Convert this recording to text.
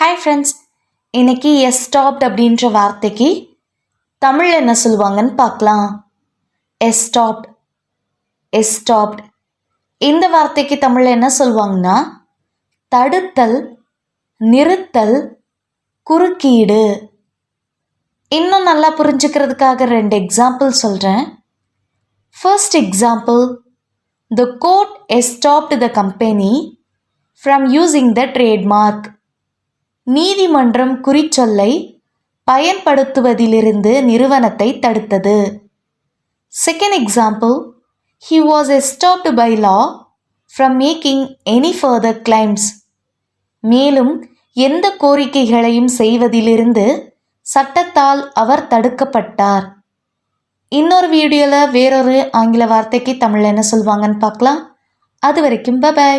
Hi friends, இன்னைக்கு எஸ்டாப்ட் அப்படின்ற வார்த்தைக்கு தமிழ் என்ன சொல்லுவாங்கன்னு பார்க்கலாம். எஸ்டாப்ட் எஸ்டாப்ட் இந்த வார்த்தைக்கு தமிழ் என்ன சொல்லுவாங்கன்னா தடுத்தல், நிறுத்தல், குறுக்கீடு. இன்னும் நல்லா புரிஞ்சுக்கிறதுக்காக 2 எக்ஸாம்பிள் சொல்கிறேன். First example, the court stopped the company from using the trademark. நீதிமன்றம் குறிச்சொல்லை பயன்படுத்துவதிலிருந்து நிறுவனத்தை தடுத்தது. Second example, he was stopped by law from making any further claims. மேலும் எந்த கோரிக்கைகளையும் செய்வதிலிருந்து சட்டத்தால் அவர் தடுக்கப்பட்டார். இன்னொரு வீடியோவில் வேறொரு ஆங்கில வார்த்தைக்கு தமிழ் என்ன சொல்வாங்கன்னு பார்க்கலாம். அது வரைக்கும் பை.